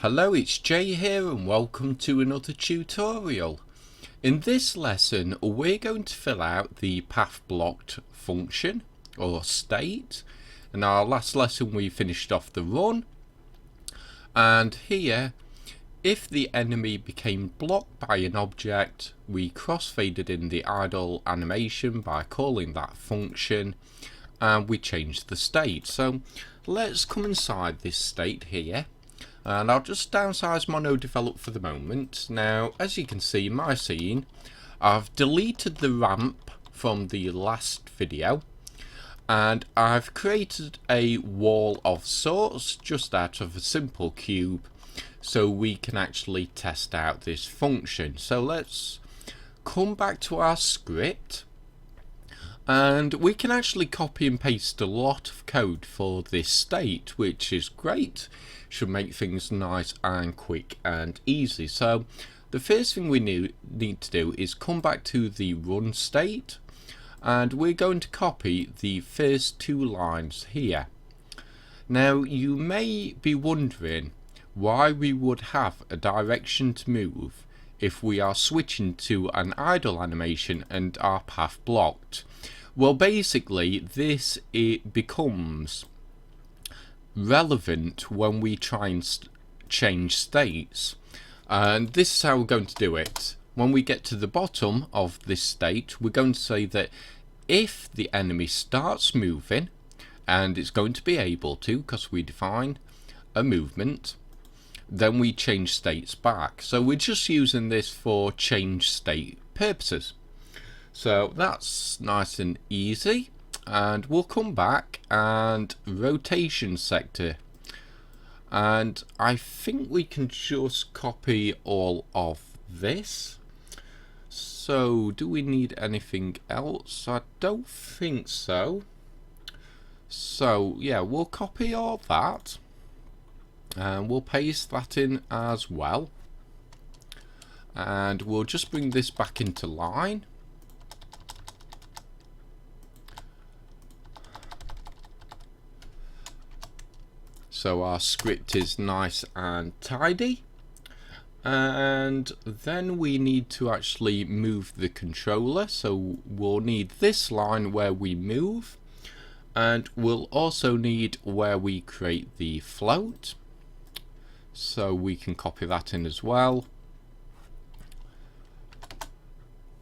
Hello, it's Jay here and welcome to another tutorial. In this lesson we're going to fill out the path blocked function or state. In our last lesson we finished off the run, and here if the enemy became blocked by an object we crossfaded in the idle animation by calling that function, and we changed the state. So let's come inside this state here. And I'll just downsize my node develop for the moment. Now, as you can see in my scene, I've deleted the ramp from the last video, and I've created a wall of sorts just out of a simple cube so we can actually test out this function. So let's come back to our script, and we can actually copy and paste a lot of code for this state, which is great. Should make things nice and quick and easy. So the first thing we need to do is come back to the run state, and we're going to copy the first two lines here. Now you may be wondering why we would have a direction to move if we are switching to an idle animation and our path blocked. Well, basically this becomes relevant when we try and change states, and this is how we're going to do it. When we get to the bottom of this state, we're going to say that if the enemy starts moving, and it's going to be able to because we define a movement, then we change states back. So we're just using this for change state purposes. So that's nice and easy. And we'll come back and rotation sector, and I think we can just copy all of this. So do we need anything else? I don't think so. So yeah, we'll copy all that and we'll paste that in as well, and we'll just bring this back into line. So our script is nice and tidy, and then we need to actually move the controller. So we'll need this line where we move, and we'll also need where we create the float. So we can copy that in as well.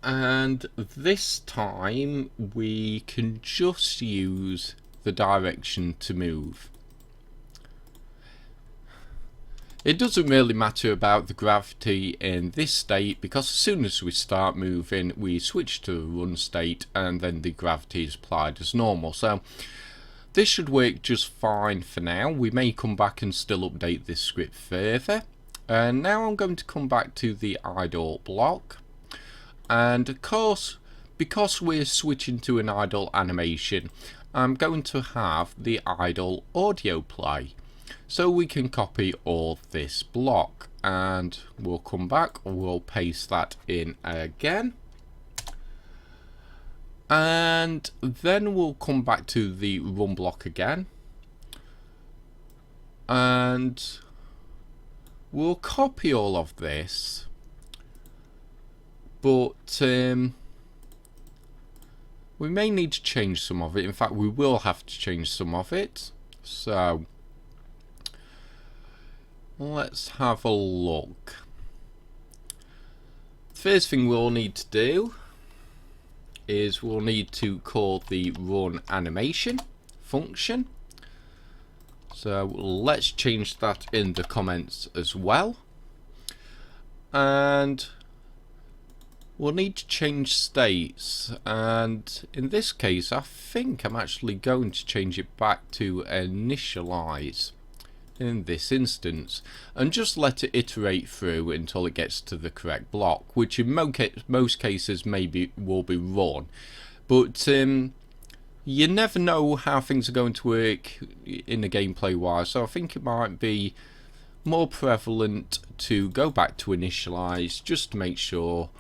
And this time we can just use the direction to move. It doesn't really matter about the gravity in this state, because as soon as we start moving we switch to a run state and then the gravity is applied as normal. So this should work just fine for now. We may come back and still update this script further. And now I'm going to come back to the idle block, and of course because we're switching to an idle animation I'm going to have the idle audio play. So we can copy all this block, and we'll come back, we'll paste that in again, and then we'll come back to the run block again, and we'll copy all of this, but we may need to change some of it. In fact, we will have to change some of it. So let's have a look. First thing we'll need to do is we'll need to call the run animation function. So let's change that in the comments as well. And we'll need to change states, and in this case I think I'm actually going to change it back to initialize in this instance, and just let it iterate through until it gets to the correct block, which in most cases maybe will be run, but you never know how things are going to work in the gameplay wise. So I think it might be more prevalent to go back to initialize just to make sure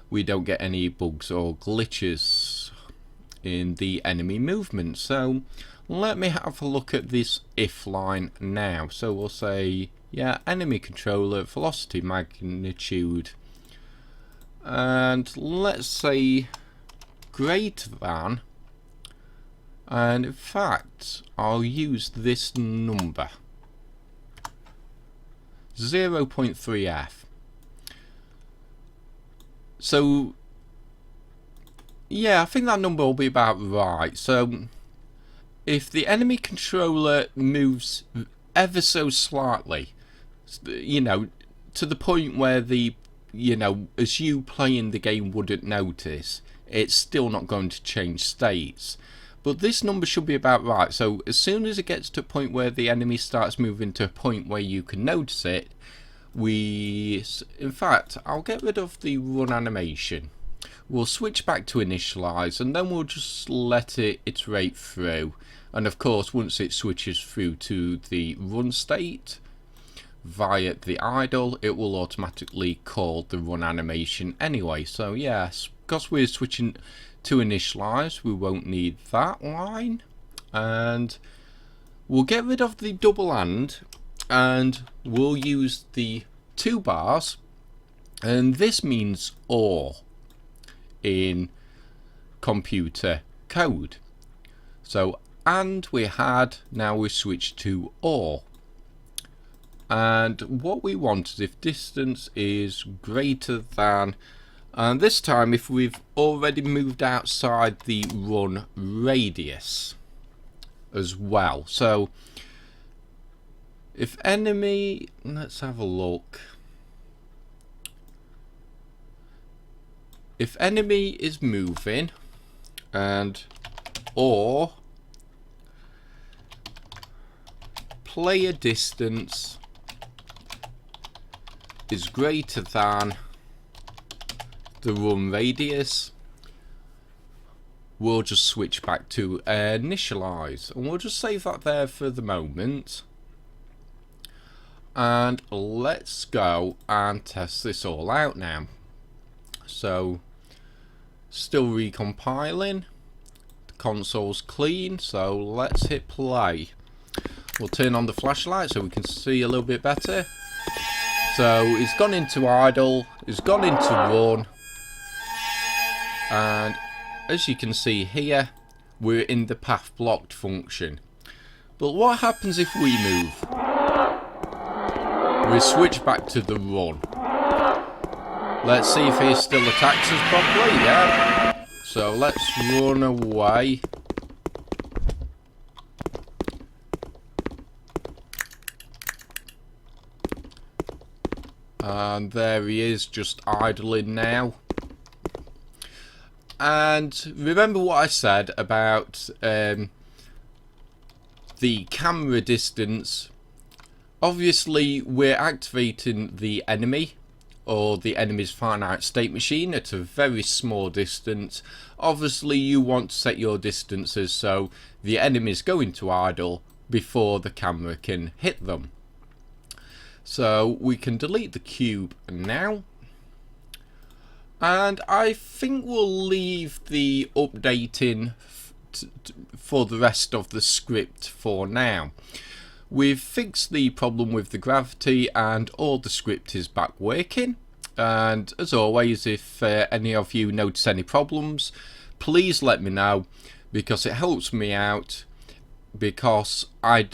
we don't get any bugs or glitches in the enemy movement. So let me have a look at this if line now. So we'll say, yeah, enemy controller, velocity, magnitude, and let's say greater than, and in fact I'll use this number 0.3f. So yeah, I think that number will be about right. So if the enemy controller moves ever so slightly, you know, to the point where the, you know, as you playing the game wouldn't notice, it's still not going to change states. But this number should be about right. So as soon as it gets to a point where the enemy starts moving to a point where you can notice it, in fact, I'll get rid of the run animation. We'll switch back to initialize, and then we'll just let it iterate through. And of course, once it switches through to the run state via the idle, it will automatically call the run animation anyway. So yes, because we're switching to initialize, we won't need that line, and we'll get rid of the double and we'll use the 2 bars, and this means or in computer code. So and we had, now we switch to or, and what we want is if distance is greater than, and this time if we've already moved outside the run radius as well. So if enemy, let's have a look. If enemy is moving and or player distance is greater than the run radius, we'll just switch back to initialize, and we'll just save that there for the moment. And let's go and test this all out now. So still recompiling, the console's clean, so let's hit play. We'll turn on the flashlight so we can see a little bit better. So it's gone into idle, it's gone into run, and as you can see here, we're in the path blocked function. But what happens if we move? We switch back to the run. Let's see if he still attacks us properly. Yeah. So let's run away. And there he is, just idling now. And remember what I said about the camera distance. Obviously, we're activating the enemy, or the enemy's finite state machine, at a very small distance. Obviously, you want to set your distances so the enemy's going to idle before the camera can hit them. So we can delete the cube now. And I think we'll leave the updating for the rest of the script for now. We've fixed the problem with the gravity and all the script is back working. And as always, if any of you notice any problems, please let me know, because it helps me out, because I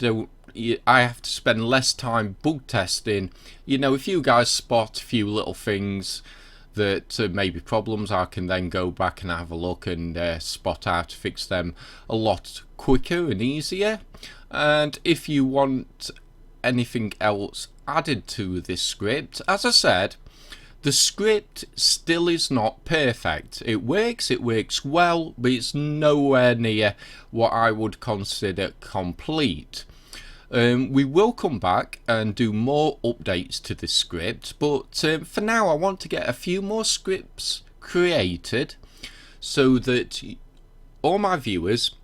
have to spend less time bug testing. You know, if you guys spot a few little things that may be problems, I can then go back and have a look and spot how to fix them a lot quicker and easier. And if you want anything else added to this script, as I said, the script still is not perfect. It works well, but it's nowhere near what I would consider complete. We will come back and do more updates to this script, but for now I want to get a few more scripts created so that all my viewers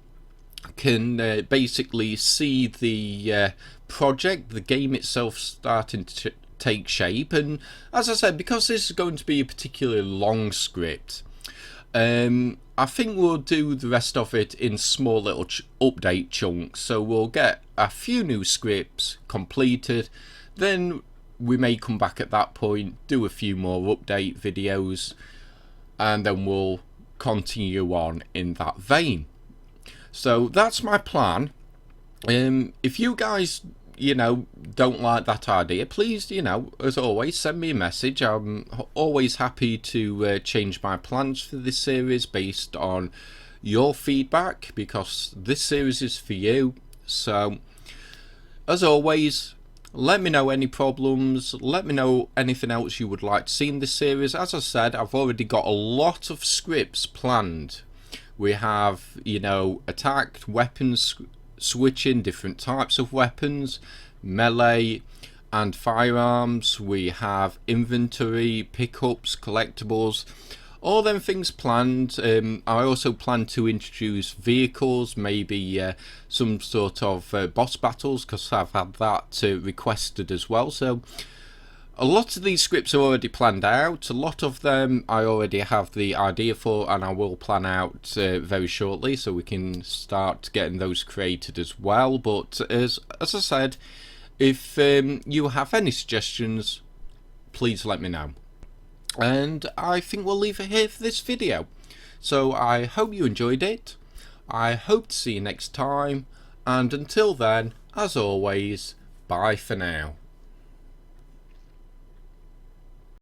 can basically see the project, the game itself starting to take shape. And as I said, because this is going to be a particularly long script, I think we'll do the rest of it in small little update chunks, so we'll get a few new scripts completed, then we may come back at that point, do a few more update videos, and then we'll continue on in that vein. So that's my plan. If you guys don't like that idea, please, as always, send me a message. I'm always happy to change my plans for this series based on your feedback, because this series is for you. So as always, let me know any problems, let me know anything else you would like to see in this series. As I said, I've already got a lot of scripts planned. We have, attack, weapons switching, different types of weapons, melee and firearms. We have inventory, pickups, collectibles, all them things planned. I also plan to introduce vehicles, maybe some sort of boss battles, because I've had that requested as well. So a lot of these scripts are already planned out. A lot of them I already have the idea for, and I will plan out very shortly, so we can start getting those created as well. But as I said, if you have any suggestions, please let me know. And I think we'll leave it here for this video. So I hope you enjoyed it. I hope to see you next time. And until then, as always, bye for now.